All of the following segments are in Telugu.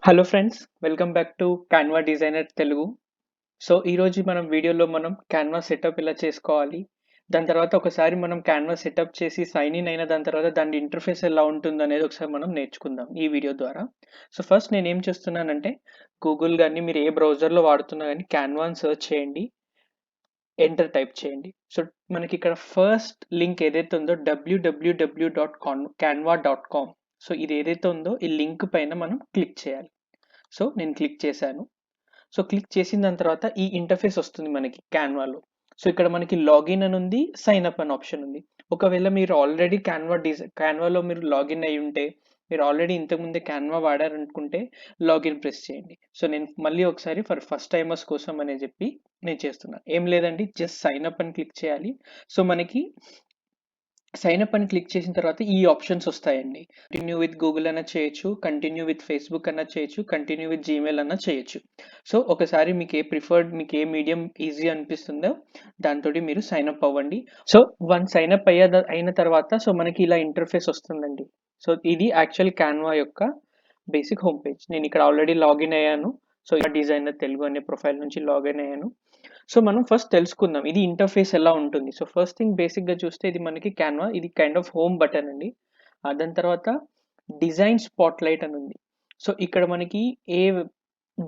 Hello friends, welcome back to Canva designer Telugu. So ఈరోజు మనం వీడియోలో మనం క్యాన్వా సెటప్ ఎలా చేసుకోవాలి, దాని తర్వాత ఒకసారి మనం క్యాన్వా సెటప్ చేసి సైన్ ఇన్ అయిన దాని తర్వాత దాని ఇంటర్ఫేస్ ఎలా ఉంటుంది అనేది ఒకసారి మనం నేర్చుకుందాం ఈ వీడియో ద్వారా. సో ఫస్ట్ నేను ఏం చేస్తున్నానంటే గూగుల్ కానీ మీరు ఏ బ్రౌజర్లో వాడుతున్నా కానీ క్యాన్వాని సెర్చ్ చేయండి, ఎంటర్ టైప్ చేయండి. సో మనకి ఇక్కడ ఫస్ట్ లింక్ ఏదైతే ఉందో www.canva.com. సో ఇది ఏదైతే ఉందో ఈ లింక్ పైన మనం క్లిక్ చేయాలి. సో నేను క్లిక్ చేశాను. సో క్లిక్ చేసిన దాని తర్వాత ఈ ఇంటర్ఫేస్ వస్తుంది మనకి క్యాన్వాలో. సో ఇక్కడ మనకి లాగిన్ అని ఉంది, సైన్ అప్ అని ఆప్షన్ ఉంది. ఒకవేళ మీరు ఆల్రెడీ క్యాన్వాలో మీరు లాగిన్ అయి ఉంటే, మీరు ఆల్రెడీ ఇంతకుముందే క్యాన్వా వాడారనుకుంటే లాగిన్ ప్రెస్ చేయండి. సో నేను మళ్ళీ ఒకసారి ఫస్ట్ టైమర్స్ కోసం అని చెప్పి నేను చేస్తున్నాను. ఏం లేదండి, జస్ట్ సైన్ అప్ అని క్లిక్ చేయాలి. సో మనకి సైన్ అప్ అని క్లిక్ చేసిన తర్వాత ఈ ఆప్షన్స్ వస్తాయండి. కంటిన్యూ విత్ గూగుల్ అన్న చేయొచ్చు, కంటిన్యూ విత్ ఫేస్బుక్ అన్న చేయొచ్చు, కంటిన్యూ విత్ జీమెయిల్ అన్న చేయొచ్చు. సో ఒకసారి మీకు ఏ మీడియం ఈజీ అనిపిస్తుందో దాంతో మీరు సైన్ అప్ అవ్వండి. సో వన్ సైన్ అప్ అయిన తర్వాత సో మనకి ఇలా ఇంటర్ఫేస్ వస్తుందండి. సో ఇది యాక్చువల్ క్యాన్వా యొక్క బేసిక్ హోమ్ పేజ్. నేను ఇక్కడ ఆల్రెడీ లాగిన్ అయ్యాను. సో డిజైనర్ తెలుగు అనే ప్రొఫైల్ నుంచి లాగిన్ అయ్యాను. సో మనం ఫస్ట్ తెలుసుకుందాం ఇది ఇంటర్ఫేస్ ఎలా ఉంటుంది. సో ఫస్ట్ థింగ్ బేసిక్గా చూస్తే ఇది మనకి క్యాన్వా, ఇది కైండ్ ఆఫ్ హోమ్ బటన్ అండి. దాని తర్వాత డిజైన్ స్పాట్ లైట్ అని ఉంది. సో ఇక్కడ మనకి ఏ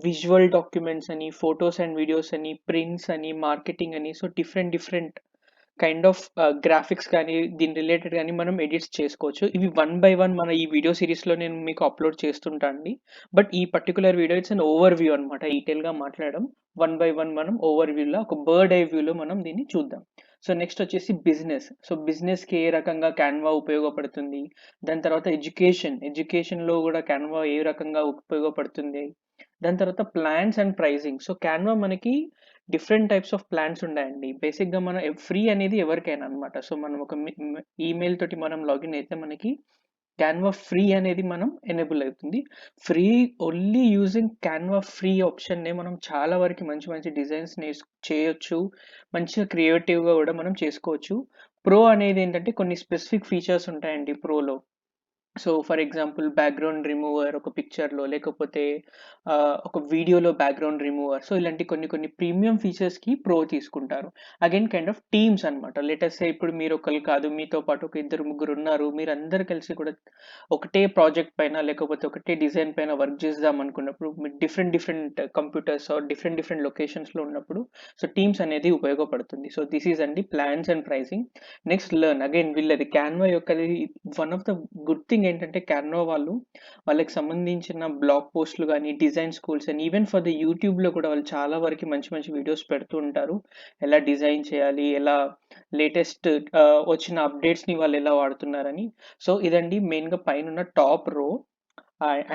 విజువల్ డాక్యుమెంట్స్ అని, ఫొటోస్ అండ్ వీడియోస్ అని, ప్రింట్స్ అని, మార్కెటింగ్ అని, so different kind of graphics కానీ దీని రిలేటెడ్ కానీ మనం ఎడిట్స్ చేసుకోవచ్చు. ఇవి వన్ బై వన్ మన ఈ వీడియో సిరీస్లో నేను మీకు అప్లోడ్ చేస్తుంటా అండి. బట్ ఈ particular video it's an over view అనమాట. డీటెయిల్గా మాట్లాడడం వన్ బై వన్ మనం ఓవర్ వ్యూలో ఒక బర్డ్ ఐ వ్యూలో మనం దీన్ని చూద్దాం. సో నెక్స్ట్ వచ్చేసి బిజినెస్. సో బిజినెస్కి ఏ రకంగా క్యాన్వా ఉపయోగపడుతుంది, దాని తర్వాత ఎడ్యుకేషన్లో కూడా క్యాన్వా ఏ రకంగా ఉపయోగపడుతుంది, దాని తర్వాత plans and pricing. So Canva మనకి డిఫరెంట్ టైప్స్ ఆఫ్ ప్లాన్స్ ఉన్నాయండి. బేసిక్గా మనం ఫ్రీ అనేది ఎవరికైనా అనమాట. సో మనం ఒక ఈమెయిల్ తోటి మనం లాగిన్ అయితే మనకి క్యాన్వా ఫ్రీ అనేది మనం ఎనేబుల్ అవుతుంది. Free only using Canva free ఆప్షన్నే మనం చాలా వరకు మంచి మంచి డిజైన్స్ చేయొచ్చు, మంచిగా క్రియేటివ్గా కూడా మనం చేసుకోవచ్చు. ప్రో అనేది ఏంటంటే కొన్ని స్పెసిఫిక్ ఫీచర్స్ ఉంటాయండి ప్రోలో. So for example background remover ఒక పిక్చర్లో, లేకపోతే ఒక వీడియోలో బ్యాక్గ్రౌండ్ రిమూవర్. సో ఇలాంటి కొన్ని ప్రీమియం ఫీచర్స్కి ప్రో తీసుకుంటారు. అగైన్ కైండ్ ఆఫ్ టీమ్స్ అనమాట. లెటర్స్ ఇప్పుడు మీరు ఒకరు కాదు, మీతో పాటు ఒక ఇద్దరు ముగ్గురు ఉన్నారు, మీరు అందరు కలిసి కూడా ఒకటే ప్రాజెక్ట్ పైన లేకపోతే ఒకటే డిజైన్ పైన వర్క్ చేద్దాం అనుకున్నప్పుడు మీరు డిఫరెంట్ కంప్యూటర్స్ ఆర్ డిఫరెంట్ లొకేషన్స్లో ఉన్నప్పుడు సో టీమ్స్ అనేది ఉపయోగపడుతుంది. సో దిస్ ఈజ్ అండి plans and pricing. Next learn. Again వీళ్ళది క్యాన్వా యొక్క one of the good thing ఏంటంటే క్యాన్వా వాళ్ళకి సంబంధించిన బ్లాగ్ పోస్టులు కానీ, డిజైన్ స్కూల్స్ అని, ఈవెన్ ఫర్ ద యూట్యూబ్లో కూడా వాళ్ళు చాలా వరకు మంచి మంచి వీడియోస్ పెడుతూ ఉంటారు. ఎలా డిజైన్ చేయాలి, ఎలా లేటెస్ట్ వచ్చిన అప్డేట్స్ని వాళ్ళు ఎలా వాడుతున్నారని. సో ఇదండి మెయిన్గా పైన టాప్ రో.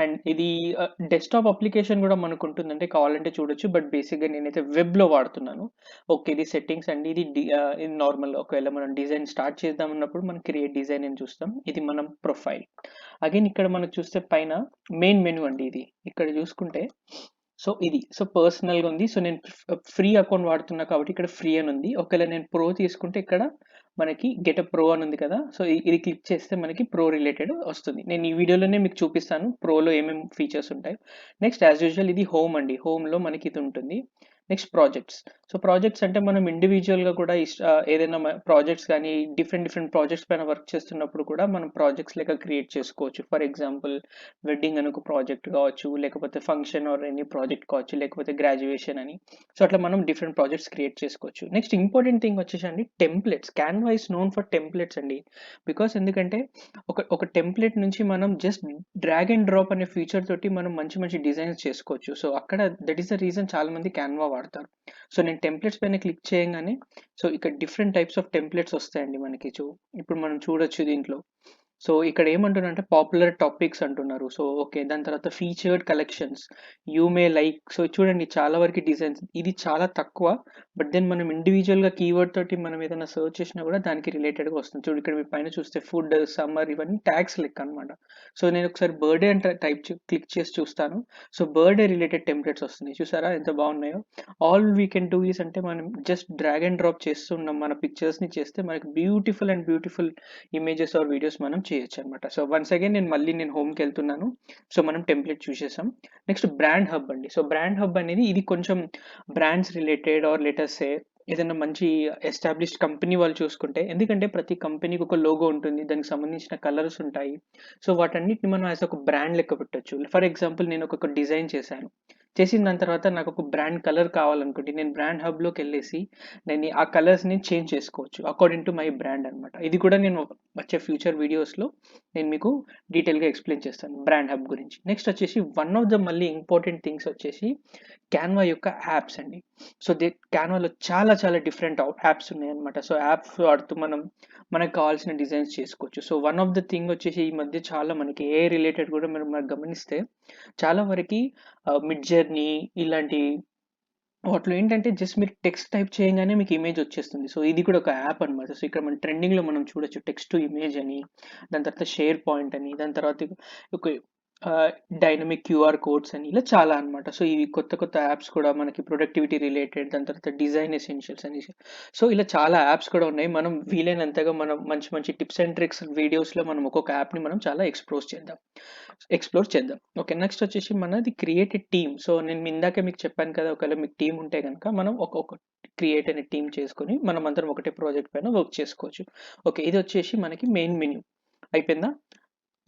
అండ్ ఇది డెస్క్టాప్ అప్లికేషన్ కూడా మనకు ఉంటుందంటే కావాలంటే చూడొచ్చు. బట్ బేసిక్గా నేనైతే వెబ్లో వాడుతున్నాను. ఓకే, ఇది సెట్టింగ్స్ అండి. ఇది నార్మల్. ఒకవేళ మనం డిజైన్ స్టార్ట్ చేద్దాం అన్నప్పుడు మనం క్రియేట్ డిజైన్ అని చూస్తాం. ఇది మనం ప్రొఫైల్. అగైన్ ఇక్కడ మనకు చూస్తే పైన మెయిన్ మెనూ అండి. ఇది ఇక్కడ చూసుకుంటే సో పర్సనల్గా ఉంది. సో నేను ఫ్రీ అకౌంట్ వాడుతున్నా కాబట్టి ఇక్కడ ఫ్రీ అని ఉంది. ఒకవేళ నేను ప్రో తీసుకుంటే ఇక్కడ మనకి గెట్ ప్రో అని ఉంది కదా. సో ఇది క్లిక్ చేస్తే మనకి ప్రో రిలేటెడ్ వస్తుంది. నేను ఈ వీడియోలోనే మీకు చూపిస్తాను ప్రోలో ఏమేమి ఫీచర్స్ ఉంటాయి. నెక్స్ట్ యాజ్ యూజువల్ ఇది హోమ్ అండి. హోమ్లో మనకి ఇది ఉంటుంది. Next projects. సో ప్రాజెక్ట్స్ అంటే మనం ఇండివిజువల్గా కూడా ఏదైనా ప్రాజెక్ట్స్ కానీ డిఫరెంట్ ప్రాజెక్ట్స్ పైన వర్క్ చేస్తున్నప్పుడు కూడా మనం ప్రాజెక్ట్స్ లెక్క క్రియేట్ చేసుకోవచ్చు. ఫర్ ఎగ్జాంపుల్ వెడ్డింగ్ అని ఒక ప్రాజెక్ట్ కావచ్చు, లేకపోతే ఫంక్షన్ ఆర్ ఎనీ ప్రాజెక్ట్ కావచ్చు, లేకపోతే గ్రాడ్యుయేషన్ అని. సో అట్లా మనం డిఫరెంట్ ప్రాజెక్ట్స్ క్రియేట్ చేసుకోవచ్చు. నెక్స్ట్ ఇంపార్టెంట్ థింగ్ వచ్చేసండి templates. Canva is known for templates అండి. బికాస్ ఎందుకంటే ఒక టెంప్లెట్ నుంచి మనం జస్ట్ డ్రాగ్ అండ్ డ్రాప్ అనే ఫీచర్ తోటి మనం మంచి డిజైన్స్ చేసుకోవచ్చు. సో అక్కడ దట్ ఈస్ ద రీజన్ చాలా మంది క్యాన్వా వాడతారు. సో నేను టెంప్లెట్స్ పైన క్లిక్ చేయగానే సో ఇక్కడ డిఫరెంట్ టైప్స్ ఆఫ్ టెంప్లెట్స్ వస్తాయండి మనకి. ఇప్పుడు మనం చూడొచ్చు దీంట్లో. సో ఇక్కడ ఏమంటున్నారంటే పాపులర్ టాపిక్స్ అంటున్నారు. సో ఓకే, దాని తర్వాత featured collections, you may like. So చూడండి చాలా వరకు డిజైన్స్, ఇది చాలా తక్కువ. బట్ దెన్ మనం ఇండివిజువల్గా కీవర్డ్ తోటి మనం ఏదైనా సర్చ్ చేసినా కూడా దానికి రిలేటెడ్గా వస్తుంది. చూడు ఇక్కడ మీ పైన చూస్తే ఫుడ్, సమ్మర్, ఇవన్నీ ట్యాగ్స్ లెక్క అనమాట. సో నేను ఒకసారి బర్త్డే అంటే క్లిక్ చేసి చూస్తాను. సో బర్త్డే రిలేటెడ్ టెంప్లెట్స్ వస్తున్నాయి. చూసారా ఎంత బాగున్నాయో. All we can do is అంటే మనం జస్ట్ డ్రాగ్ అండ్ డ్రాప్ చేస్తున్నాం మన పిక్చర్స్ని చేస్తే మనకి బ్యూటిఫుల్ ఇమేజెస్ ఆర్ వీడియోస్ మనం చేయొచ్చు అనమాట. సో వన్స్ అగైన్ నేను హోమ్కి వెళ్తున్నాను. సో మనం టెంప్లెట్ చూసేసాం. నెక్స్ట్ బ్రాండ్ హబ్ అండి. సో బ్రాండ్ హబ్ అనేది ఇది కొంచెం బ్రాండ్స్ రిలేటెడ్ ఆర్ లెటర్స్ ఏదైనా మంచి ఎస్టాబ్లిష్డ్ కంపెనీ వాళ్ళు చూసుకుంటే, ఎందుకంటే ప్రతి కంపెనీకి ఒక లోగో ఉంటుంది, దానికి సంబంధించిన కలర్స్ ఉంటాయి. సో వాటన్నిటిని మనం యాజ్ ఒక బ్రాండ్ లెక్క పెట్టొచ్చు. ఫర్ ఎగ్జాంపుల్ నేను ఒక డిజైన్ చేశాను. చేసిన దాని తర్వాత నాకు ఒక బ్రాండ్ కలర్ కావాలనుకుంటే నేను బ్రాండ్ హబ్లోకి వెళ్ళేసి నేను ఆ కలర్స్ని చేంజ్ చేసుకోవచ్చు అకార్డింగ్ టు మై బ్రాండ్ అనమాట. ఇది కూడా నేను వచ్చే ఫ్యూచర్ వీడియోస్లో నేను మీకు డీటెయిల్గా ఎక్స్ప్లెయిన్ చేస్తాను బ్రాండ్ హబ్ గురించి. నెక్స్ట్ వచ్చేసి వన్ ఆఫ్ ద మళ్ళీ ఇంపార్టెంట్ థింగ్స్ వచ్చేసి క్యాన్వా యొక్క యాప్స్ అండి. సో క్యాన్వాలో చాలా చాలా డిఫరెంట్ యాప్స్ ఉన్నాయన్నమాట. సో యాప్స్ వాడుతూ మనకు కావాల్సిన డిజైన్స్ చేసుకోవచ్చు. So one of the thing వచ్చేసి ఈ మధ్య చాలా మనకి ఏ రిలేటెడ్ కూడా మనం గమనిస్తే చాలా వరకు మిడ్ జర్నీ ఇలాంటి వాటిలో ఏంటంటే జస్ట్ మీరు టెక్స్ట్ టైప్ చేయగానే మీకు ఇమేజ్ వచ్చేస్తుంది. సో ఇది కూడా ఒక యాప్ అనమాట. సో ఇక్కడ మన ట్రెండింగ్లో మనం చూడొచ్చు టెక్స్ట్ టు ఇమేజ్ అని, దాని తర్వాత షేర్ పాయింట్ అని, దాని తర్వాత ఒక డైనమిక్ క్యూఆర్ కోడ్స్ అని, ఇలా చాలా అనమాట. సో ఇవి కొత్త కొత్త యాప్స్ కూడా మనకి ప్రొడక్టివిటీ రిలేటెడ్, దాని తర్వాత డిజైన్ ఎసెన్షియల్స్ అని. సో ఇలా చాలా యాప్స్ కూడా ఉన్నాయి. మనం వీలైనంతగా మనం మంచి మంచి టిప్స్ అండ్ ట్రిక్స్ వీడియోస్లో మనం ఒక్కొక్క యాప్ని మనం చాలా ఎక్స్ప్లోర్ చేద్దాం. ఓకే, నెక్స్ట్ వచ్చేసి మనది క్రియేట్ ఎ టీమ్. సో నేను ఇందాక మీకు చెప్పాను కదా, ఒకవేళ మీకు టీం ఉంటే కనుక మనం ఒక్కొక్క క్రియేట్ అనే టీం చేసుకొని మనం అందరం ఒకటే ప్రాజెక్ట్ పైన వర్క్ చేసుకోవచ్చు. ఓకే, ఇది వచ్చేసి మనకి మెయిన్ మెన్యూ అయిపోయిందా.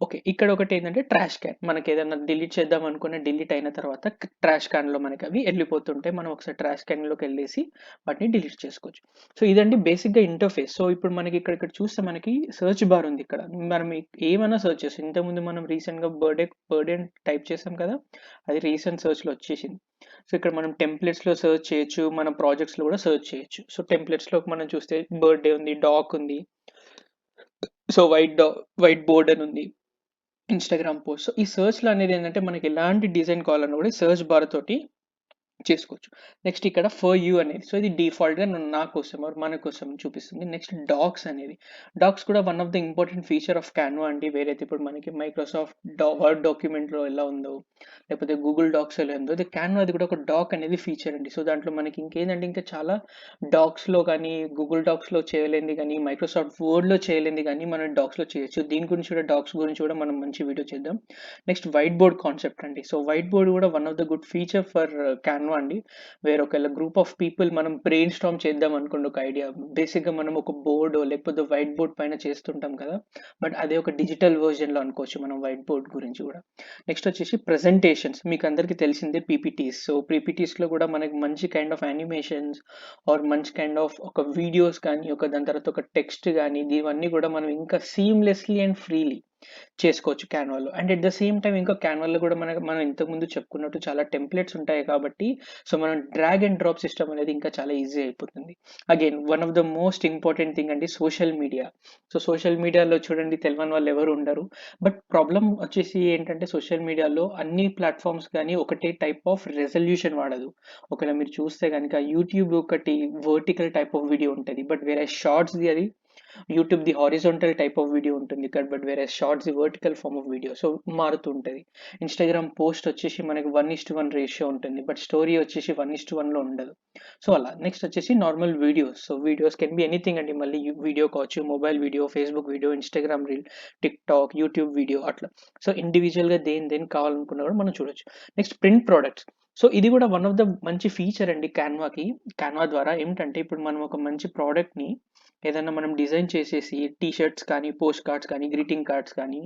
ఓకే, ఇక్కడ ఒకటి ఏంటంటే ట్రాష్ క్యాన్. మనకి ఏదైనా డిలీట్ చేద్దాం అనుకున్న డిలీట్ అయిన తర్వాత ట్రాష్ క్యాన్లో మనకి అవి వెళ్ళిపోతుంటాయి. మనం ఒకసారి ట్రాష్ క్యాన్లోకి వెళ్ళేసి వాటిని డిలీట్ చేసుకోవచ్చు. సో ఇదండి బేసిక్గా ఇంటర్ఫేస్. సో ఇప్పుడు మనకి ఇక్కడ చూస్తే మనకి సర్చ్ బార్ ఉంది. ఇక్కడ మనం ఏమైనా సర్చ్ చేస్తాం. ఇంతకుముందు మనం రీసెంట్గా బర్త్డే టైప్ చేసాం కదా, అది రీసెంట్ సర్చ్లో వచ్చేసింది. సో ఇక్కడ మనం టెంప్లెట్స్లో సర్చ్ చేయొచ్చు, మన ప్రాజెక్ట్స్లో కూడా సర్చ్ చేయొచ్చు. సో టెంప్లెట్స్లో మనం చూస్తే బర్త్డే ఉంది, డాక్ ఉంది, సో వైట్ బోర్డ్ అని ఉంది, ఇన్స్టాగ్రామ్ పోస్ట్. సో ఈ సర్చ్లో అనేది ఏంటంటే మనకి ఎలాంటి డిజైన్ కావాలన్నా కూడా సర్చ్ బార్ తోటి చేసుకోవచ్చు. నెక్స్ట్ ఇక్కడ ఫర్ యూ అనేది, సో ఇది డిఫాల్ట్గా నా కోసం మన కోసం చూపిస్తుంది. నెక్స్ట్ డాక్స్ అనేది, డాక్స్ కూడా one of the important feature of Canva అండి. వేరైతే ఇప్పుడు మనకి మైక్రోసాఫ్ట్ వర్డ్ డాక్యుమెంట్లో ఎలా ఉందో, లేకపోతే గూగుల్ డాక్స్ ఎలా ఉందో, అది క్యాన్వా అది కూడా ఒక డాక్ అనేది ఫీచర్ అండి. సో దాంట్లో మనకి ఇంకేంటంటే ఇంకా చాలా డాక్స్లో కానీ, గూగుల్ డాక్స్లో చేయలేంది కానీ, మైక్రోసాఫ్ట్ వర్డ్లో చేయలేంది కానీ మనం డాక్స్లో చేయొచ్చు. దీని గురించి కూడా, డాక్స్ గురించి కూడా మనం మంచి వీడియో చేద్దాం. నెక్స్ట్ వైట్ బోర్డ్ కాన్సెప్ట్ అండి. సో వైట్ బోర్డ్ కూడా one of the good feature for Canva అండి. వేరే ఒకవేళ గ్రూప్ ఆఫ్ పీపుల్ మనం బ్రెయిన్ స్టార్మ్ చేద్దాం అనుకోండి ఒక ఐడియా, బేసిక్గా మనం ఒక బోర్డు లేకపోతే వైట్ బోర్డ్ పైన చేస్తుంటాం కదా, బట్ అదే ఒక డిజిటల్ వర్జన్లో అనుకోవచ్చు మనం వైట్ బోర్డ్ గురించి కూడా. నెక్స్ట్ వచ్చేసి ప్రెజెంటేషన్స్, మీకు అందరికీ తెలిసిందే పీపీటీస్. సో పీపీటీస్లో కూడా మనకి మంచి కైండ్ ఆఫ్ యానిమేషన్స్ ఆర్ మంచి కైండ్ ఆఫ్ ఒక వీడియోస్ కానీ, దాని తర్వాత ఒక టెక్స్ట్ కానీ, ఇవన్నీ కూడా మనం ఇంకా సీమ్లెస్లీ అండ్ ఫ్రీలీ చేసుకోవచ్చు క్యాన్వాలో. And at the same time ఇంకా క్యాన్వాలో కూడా మనం ఇంతకుముందు చెప్పుకున్నట్టు చాలా టెంప్లెట్స్ ఉంటాయి కాబట్టి, సో మనం డ్రాగ్ అండ్ డ్రాప్ సిస్టమ్ అనేది ఇంకా చాలా ఈజీ అయిపోతుంది. Again one of the most important thing అండి సోషల్ మీడియా. సో సోషల్ మీడియాలో చూడండి తెలియని వాళ్ళు ఎవరు ఉండరు. బట్ ప్రాబ్లం వచ్చేసి ఏంటంటే సోషల్ మీడియాలో అన్ని ప్లాట్ఫామ్స్ కానీ ఒకటే టైప్ ఆఫ్ రెజల్యూషన్ వాడదు. ఒకవేళ మీరు చూస్తే కనుక యూట్యూబ్ ఒకటి వర్టికల్ టైప్ ఆఫ్ వీడియో ఉంటుంది, బట్ వేరే షార్ట్స్ది అది యూట్యూబ్ ది హారిజాంటల్ టైప్ ఆఫ్ వీడియో ఉంటుంది ఇక్కడ, బట్ వేరే షార్ట్స్ ది vertical form of video. So మారుతూ ఉంటుంది. ఇన్స్టాగ్రామ్ పోస్ట్ వచ్చేసి మనకి 1:1 రేషియో ఉంటుంది, బట్ స్టోరీ వచ్చేసి 1:1లో ఉండదు. సో అలా. నెక్స్ట్ వచ్చేసి normal videos. So videos can be anything అండి. మళ్ళీ వీడియో కావచ్చు, mobile video, Facebook video, Instagram reel, tick talk, YouTube video, అట్లా. సో ఇండివిజువల్గా దేని కావాలనుకున్నా కూడా మనం చూడొచ్చు. Next print products. సో ఇది కూడా వన్ ఆఫ్ ద మంచి ఫీచర్ అండి క్యాన్వా ద్వారా. ఏమిటంటే ఇప్పుడు మనం ఒక మంచి ప్రోడక్ట్ని ఏదైనా మనం డిజైన్ చేసేసి టీ షర్ట్స్ కానీ, పోస్ట్ కార్డ్స్ కానీ, గ్రీటింగ్ కార్డ్స్ కానీ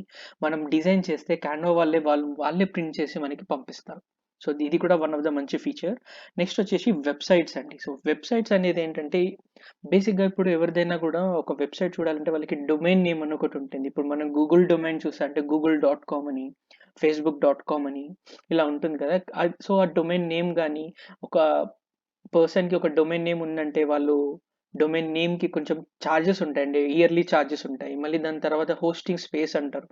మనం డిజైన్ చేస్తే క్యాన్వా వాళ్ళే ప్రింట్ చేసి మనకి పంపిస్తారు. సో ఇది కూడా వన్ ఆఫ్ ద మంచి ఫీచర్. నెక్స్ట్ వచ్చేసి వెబ్సైట్స్ అండి. సో వెబ్సైట్స్ అనేది ఏంటంటే బేసిక్గా ఇప్పుడు ఎవరిదైనా కూడా ఒక వెబ్సైట్ చూడాలంటే వాళ్ళకి డొమైన్ నేమ్ అని ఒకటి ఉంటుంది. ఇప్పుడు మనం గూగుల్ డొమైన్ చూస్తే అంటే google.com అని, facebook.com అని ఇలా ఉంటుంది కదా. సో ఆ డొమైన్ నేమ్ కానీ, ఒక పర్సన్కి ఒక డొమైన్ నేమ్ ఉందంటే వాళ్ళు డొమైన్ నేమ్కి కొంచెం ఛార్జెస్ ఉంటాయండి, ఇయర్లీ ఛార్జెస్ ఉంటాయి. మళ్ళీ దాని తర్వాత హోస్టింగ్ స్పేస్ అంటారు,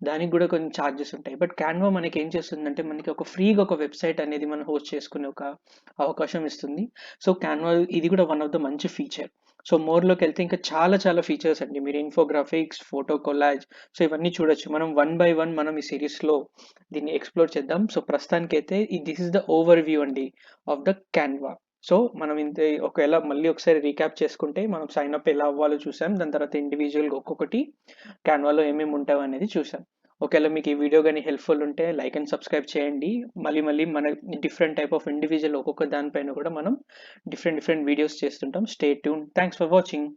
దానికి కూడా కొంచెం ఛార్జెస్ ఉంటాయి. బట్ క్యాన్వా మనకి ఏం చేస్తుందంటే మనకి ఒక ఫ్రీగా ఒక వెబ్సైట్ అనేది మనం హోస్ట్ చేసుకునే ఒక అవకాశం ఇస్తుంది. సో క్యాన్వా ఇది కూడా వన్ ఆఫ్ ద మంచి ఫీచర్. సో మోర్లోకి వెళ్తే ఇంకా చాలా చాలా ఫీచర్స్ అండి. మీరు ఇన్ఫోగ్రాఫిక్స్, ఫోటో కొలాజ్, సో ఇవన్నీ చూడొచ్చు. మనం 1 by 1 మనం ఈ సిరీస్లో దీన్ని ఎక్స్ప్లోర్ చేద్దాం. సో ప్రస్తుతానికైతే this is the over view అండి ఆఫ్ ద క్యాన్వా. సో మనం ఇంతే ఒకవేళ మళ్ళీ ఒకసారి రీక్యాప్ చేసుకుంటే మనం సైన్ అప్ ఎలా అవ్వాలో చూసాం. దాని తర్వాత ఇండివిజువల్గా ఒక్కొక్కటి క్యాన్వాలో ఏమేమి ఉంటావు అనేది చూసాం. ఒకవేళ మీకు ఈ వీడియో కానీ హెల్ప్ఫుల్ ఉంటే లైక్ అండ్ సబ్స్క్రైబ్ చేయండి. మళ్ళీ మన డిఫరెంట్ టైప్ ఆఫ్ ఇండివిజువల్ ఒక్కొక్క దానిపైన కూడా మనం డిఫరెంట్ వీడియోస్ చేస్తుంటాం. Stay tune. Thanks for watching.